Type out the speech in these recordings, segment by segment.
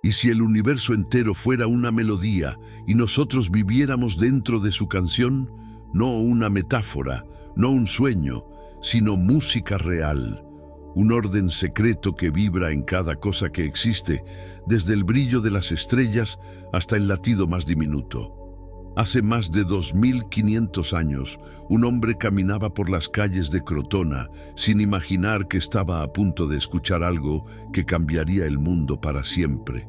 ¿Y si el universo entero fuera una melodía y nosotros viviéramos dentro de su canción? No una metáfora, no un sueño, sino música real. Un orden secreto que vibra en cada cosa que existe, desde el brillo de las estrellas hasta el latido más diminuto. Hace más de 2500 años, un hombre caminaba por las calles de Crotona sin imaginar que estaba a punto de escuchar algo que cambiaría el mundo para siempre.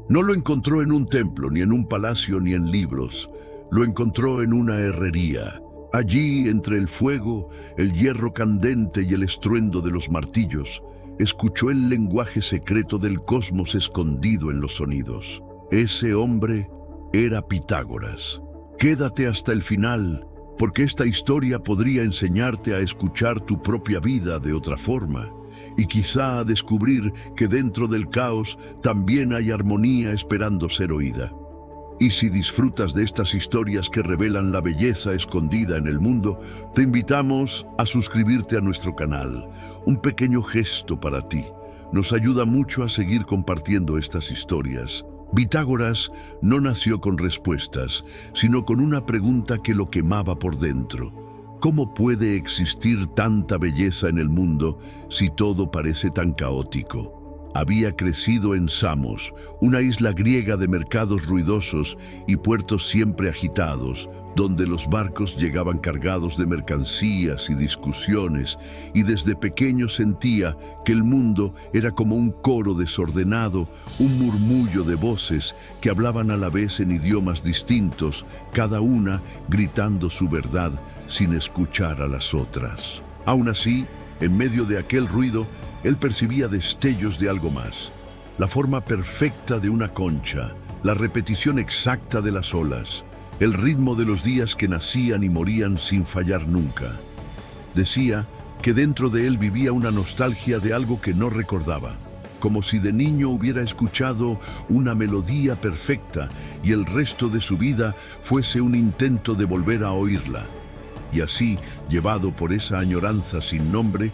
No lo encontró en un templo, ni en un palacio, ni en libros. Lo encontró en una herrería. Allí, entre el fuego, el hierro candente y el estruendo de los martillos, escuchó el lenguaje secreto del cosmos escondido en los sonidos. Ese hombre era Pitágoras. Quédate hasta el final, porque esta historia podría enseñarte a escuchar tu propia vida de otra forma, y quizá a descubrir que dentro del caos también hay armonía esperando ser oída. Y si disfrutas de estas historias que revelan la belleza escondida en el mundo, te invitamos a suscribirte a nuestro canal. Un pequeño gesto para ti nos ayuda mucho a seguir compartiendo estas historias. Pitágoras no nació con respuestas, sino con una pregunta que lo quemaba por dentro. ¿Cómo puede existir tanta belleza en el mundo si todo parece tan caótico? Había crecido en Samos, una isla griega de mercados ruidosos y puertos siempre agitados, donde los barcos llegaban cargados de mercancías y discusiones, y desde pequeño sentía que el mundo era como un coro desordenado, un murmullo de voces que hablaban a la vez en idiomas distintos, cada una gritando su verdad sin escuchar a las otras. Aún así, en medio de aquel ruido, él percibía destellos de algo más, la forma perfecta de una concha, la repetición exacta de las olas, el ritmo de los días que nacían y morían sin fallar nunca. Decía que dentro de él vivía una nostalgia de algo que no recordaba, como si de niño hubiera escuchado una melodía perfecta y el resto de su vida fuese un intento de volver a oírla. Y así, llevado por esa añoranza sin nombre,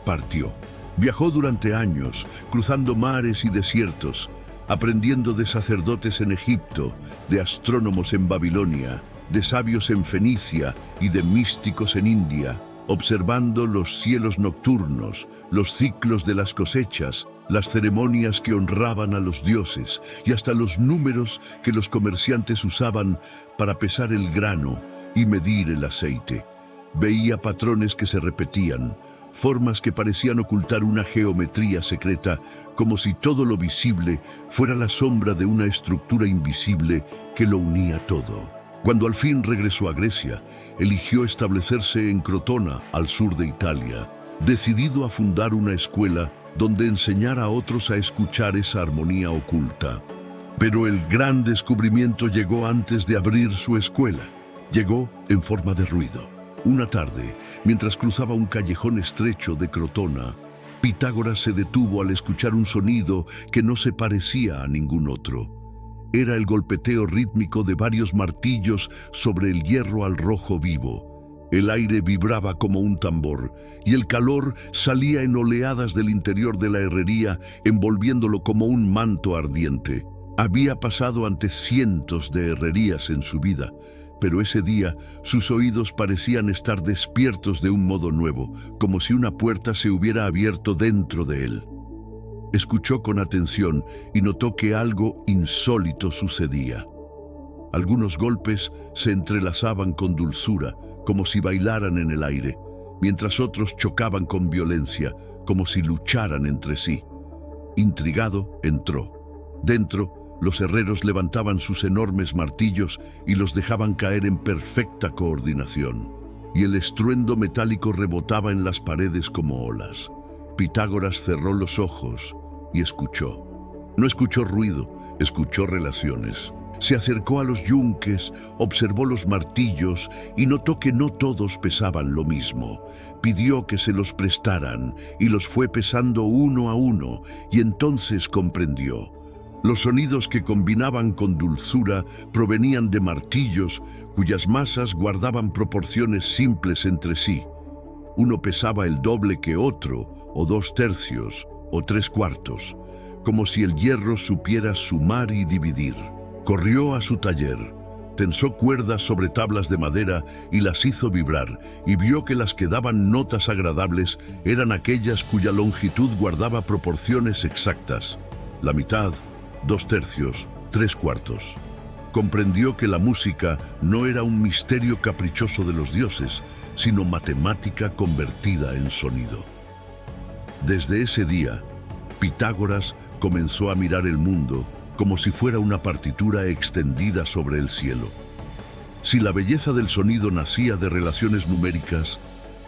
partió. Viajó durante años, cruzando mares y desiertos, aprendiendo de sacerdotes en Egipto, de astrónomos en Babilonia, de sabios en Fenicia y de místicos en India, observando los cielos nocturnos, los ciclos de las cosechas, las ceremonias que honraban a los dioses y hasta los números que los comerciantes usaban para pesar el grano y medir el aceite. Veía patrones que se repetían, formas que parecían ocultar una geometría secreta, como si todo lo visible fuera la sombra de una estructura invisible que lo unía todo. Cuando al fin regresó a Grecia, eligió establecerse en Crotona, al sur de Italia, decidido a fundar una escuela donde enseñara a otros a escuchar esa armonía oculta. Pero el gran descubrimiento llegó antes de abrir su escuela. Llegó en forma de ruido. Una tarde, mientras cruzaba un callejón estrecho de Crotona, Pitágoras se detuvo al escuchar un sonido que no se parecía a ningún otro. Era el golpeteo rítmico de varios martillos sobre el hierro al rojo vivo. El aire vibraba como un tambor, y el calor salía en oleadas del interior de la herrería, envolviéndolo como un manto ardiente. Había pasado ante cientos de herrerías en su vida, pero ese día sus oídos parecían estar despiertos de un modo nuevo, como si una puerta se hubiera abierto dentro de él. Escuchó con atención y notó que algo insólito sucedía. Algunos golpes se entrelazaban con dulzura, como si bailaran en el aire, mientras otros chocaban con violencia, como si lucharan entre sí. Intrigado, entró. Dentro, los herreros levantaban sus enormes martillos y los dejaban caer en perfecta coordinación, y el estruendo metálico rebotaba en las paredes como olas. Pitágoras cerró los ojos y escuchó. No escuchó ruido, escuchó relaciones. Se acercó a los yunques, observó los martillos y notó que no todos pesaban lo mismo. Pidió que se los prestaran y los fue pesando uno a uno, y entonces comprendió. Los sonidos que combinaban con dulzura provenían de martillos cuyas masas guardaban proporciones simples entre sí. Uno pesaba el doble que otro, o 2/3, o 3/4. como si el hierro supiera sumar y dividir. Corrió a su taller, tensó cuerdas sobre tablas de madera y las hizo vibrar, y vio que las que daban notas agradables eran aquellas cuya longitud guardaba proporciones exactas: la mitad, 2/3, 3/4. Comprendió que la música no era un misterio caprichoso de los dioses, sino matemática convertida en sonido. Desde ese día, Pitágoras comenzó a mirar el mundo como si fuera una partitura extendida sobre el cielo. Si la belleza del sonido nacía de relaciones numéricas,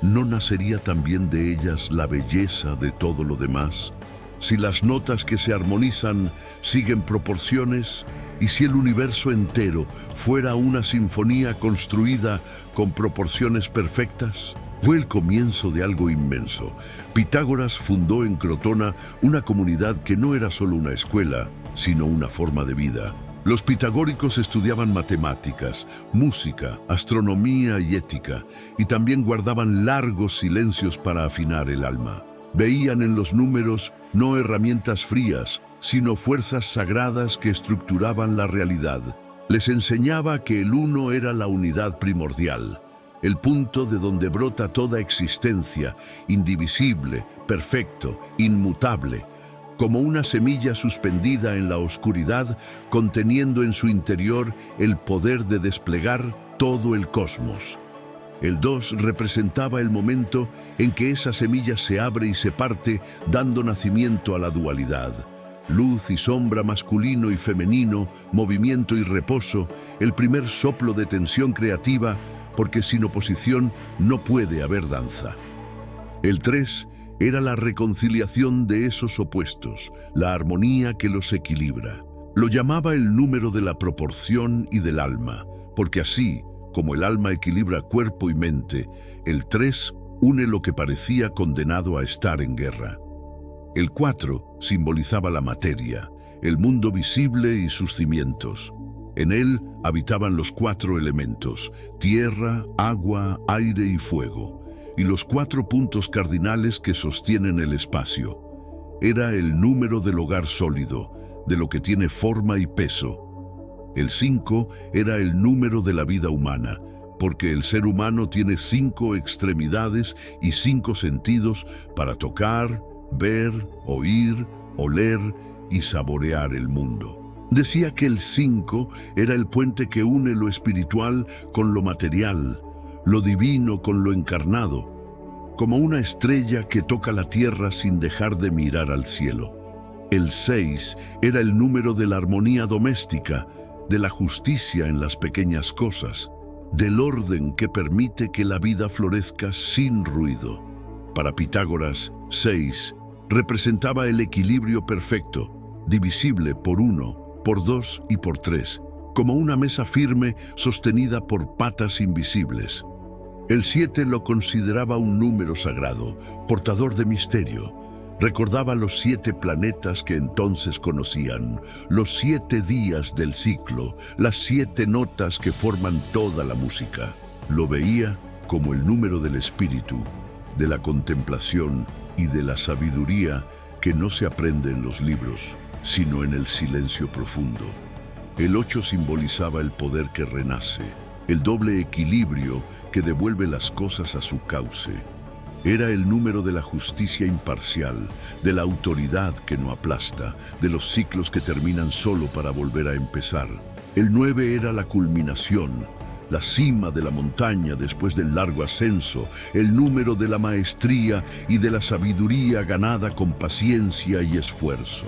¿no nacería también de ellas la belleza de todo lo demás? Si las notas que se armonizan siguen proporciones, y si el universo entero fuera una sinfonía construida con proporciones perfectas. Fue el comienzo de algo inmenso. Pitágoras fundó en Crotona una comunidad que no era solo una escuela, sino una forma de vida. Los pitagóricos estudiaban matemáticas, música, astronomía y ética, y también guardaban largos silencios para afinar el alma. Veían en los números no herramientas frías, sino fuerzas sagradas que estructuraban la realidad. Les enseñaba que el uno era la unidad primordial, el punto de donde brota toda existencia, indivisible, perfecto, inmutable, como una semilla suspendida en la oscuridad, conteniendo en su interior el poder de desplegar todo el cosmos. El 2 representaba el momento en que esa semilla se abre y se parte, dando nacimiento a la dualidad. Luz y sombra, masculino y femenino, movimiento y reposo, el primer soplo de tensión creativa, porque sin oposición no puede haber danza. El 3 era la reconciliación de esos opuestos, la armonía que los equilibra. Lo llamaba el número de la proporción y del alma, porque así, como el alma equilibra cuerpo y mente, el 3 une lo que parecía condenado a estar en guerra. El 4 simbolizaba la materia, el mundo visible y sus cimientos. En él habitaban los 4 elementos: tierra, agua, aire y fuego, y los 4 puntos cardinales que sostienen el espacio. Era el número del hogar sólido, de lo que tiene forma y peso. El 5 era el número de la vida humana, porque el ser humano tiene 5 extremidades y 5 sentidos para tocar, ver, oír, oler y saborear el mundo. Decía que el 5 era el puente que une lo espiritual con lo material, lo divino con lo encarnado, como una estrella que toca la tierra sin dejar de mirar al cielo. El 6 era el número de la armonía doméstica, de la justicia en las pequeñas cosas, del orden que permite que la vida florezca sin ruido. Para Pitágoras, 6 representaba el equilibrio perfecto, divisible por 1, por 2 y por 3, como una mesa firme sostenida por patas invisibles. El 7 lo consideraba un número sagrado, portador de misterio. Recordaba los 7 planetas que entonces conocían, los 7 días del ciclo, las 7 notas que forman toda la música. Lo veía como el número del espíritu, de la contemplación y de la sabiduría que no se aprende en los libros, sino en el silencio profundo. El 8 simbolizaba el poder que renace, el doble equilibrio que devuelve las cosas a su cauce. Era el número de la justicia imparcial, de la autoridad que no aplasta, de los ciclos que terminan solo para volver a empezar. El 9 era la culminación, la cima de la montaña después del largo ascenso, el número de la maestría y de la sabiduría ganada con paciencia y esfuerzo.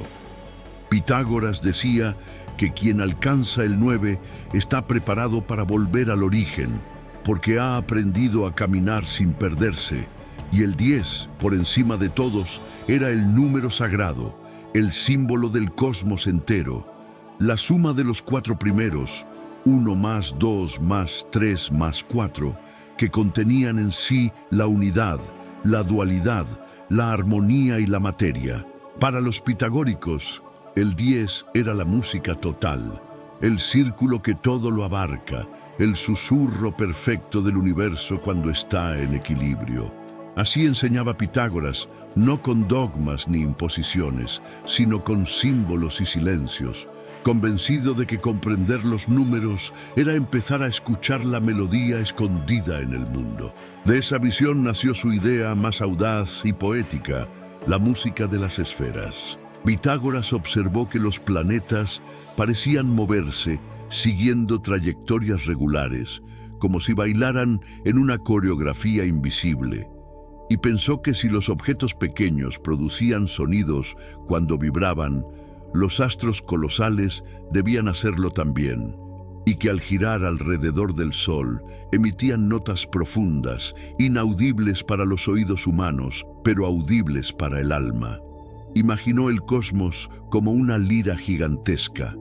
Pitágoras decía que quien alcanza el 9 está preparado para volver al origen, porque ha aprendido a caminar sin perderse. Y el 10, por encima de todos, era el número sagrado, el símbolo del cosmos entero, la suma de los 4 primeros, 1 más 2 más 3 más 4, que contenían en sí la unidad, la dualidad, la armonía y la materia. Para los pitagóricos, el 10 era la música total, el círculo que todo lo abarca, el susurro perfecto del universo cuando está en equilibrio. Así enseñaba Pitágoras, no con dogmas ni imposiciones, sino con símbolos y silencios, convencido de que comprender los números era empezar a escuchar la melodía escondida en el mundo. De esa visión nació su idea más audaz y poética, la música de las esferas. Pitágoras observó que los planetas parecían moverse siguiendo trayectorias regulares, como si bailaran en una coreografía invisible, y pensó que si los objetos pequeños producían sonidos cuando vibraban, los astros colosales debían hacerlo también, y que al girar alrededor del Sol emitían notas profundas, inaudibles para los oídos humanos, pero audibles para el alma. Imaginó el cosmos como una lira gigantesca,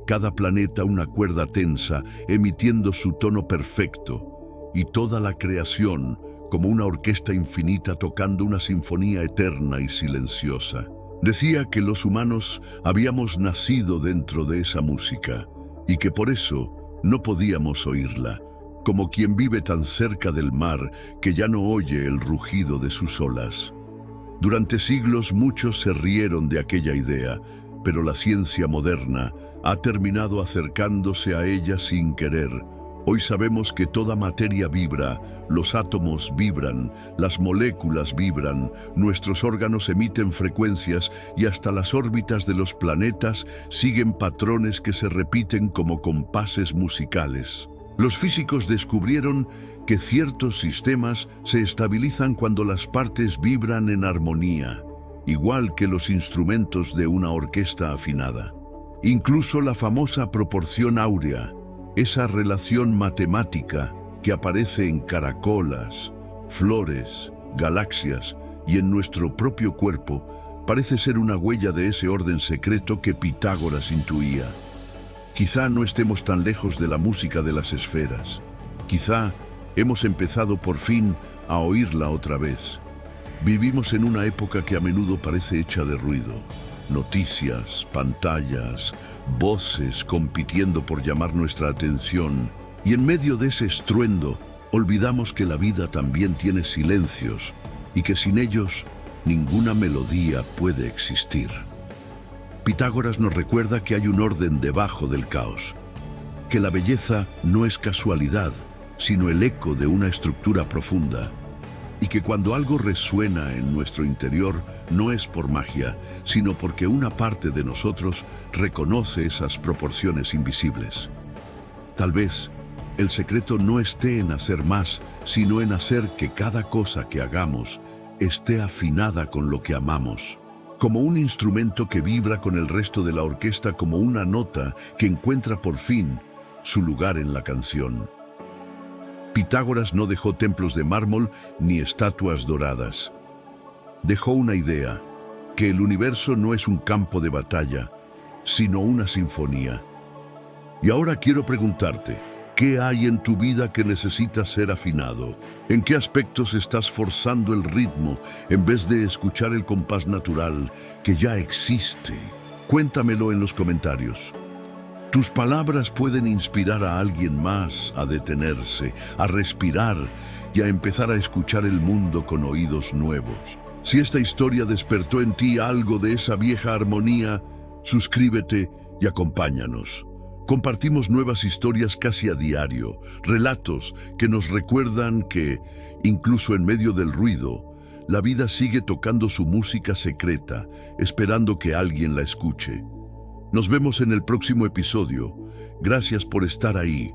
cada planeta una cuerda tensa emitiendo su tono perfecto, y toda la creación como una orquesta infinita tocando una sinfonía eterna y silenciosa. Decía que los humanos habíamos nacido dentro de esa música y que por eso no podíamos oírla, como quien vive tan cerca del mar que ya no oye el rugido de sus olas. Durante siglos muchos se rieron de aquella idea, pero la ciencia moderna ha terminado acercándose a ella sin querer. Hoy sabemos que toda materia vibra, los átomos vibran, las moléculas vibran, nuestros órganos emiten frecuencias y hasta las órbitas de los planetas siguen patrones que se repiten como compases musicales. Los físicos descubrieron que ciertos sistemas se estabilizan cuando las partes vibran en armonía, igual que los instrumentos de una orquesta afinada. Incluso la famosa proporción áurea, esa relación matemática que aparece en caracolas, flores, galaxias y en nuestro propio cuerpo, parece ser una huella de ese orden secreto que Pitágoras intuía. Quizá no estemos tan lejos de la música de las esferas. Quizá hemos empezado por fin a oírla otra vez. Vivimos en una época que a menudo parece hecha de ruido. Noticias, pantallas, voces compitiendo por llamar nuestra atención. Y en medio de ese estruendo, olvidamos que la vida también tiene silencios y que sin ellos ninguna melodía puede existir. Pitágoras nos recuerda que hay un orden debajo del caos, que la belleza no es casualidad, sino el eco de una estructura profunda, y que cuando algo resuena en nuestro interior no es por magia, sino porque una parte de nosotros reconoce esas proporciones invisibles. Tal vez el secreto no esté en hacer más, sino en hacer que cada cosa que hagamos esté afinada con lo que amamos, como un instrumento que vibra con el resto de la orquesta, como una nota que encuentra por fin su lugar en la canción. Pitágoras no dejó templos de mármol ni estatuas doradas. Dejó una idea, que el universo no es un campo de batalla, sino una sinfonía. Y ahora quiero preguntarte, ¿qué hay en tu vida que necesita ser afinado? ¿En qué aspectos estás forzando el ritmo en vez de escuchar el compás natural que ya existe? Cuéntamelo en los comentarios. Tus palabras pueden inspirar a alguien más a detenerse, a respirar y a empezar a escuchar el mundo con oídos nuevos. Si esta historia despertó en ti algo de esa vieja armonía, suscríbete y acompáñanos. Compartimos nuevas historias casi a diario, relatos que nos recuerdan que, incluso en medio del ruido, la vida sigue tocando su música secreta, esperando que alguien la escuche. Nos vemos en el próximo episodio. Gracias por estar ahí.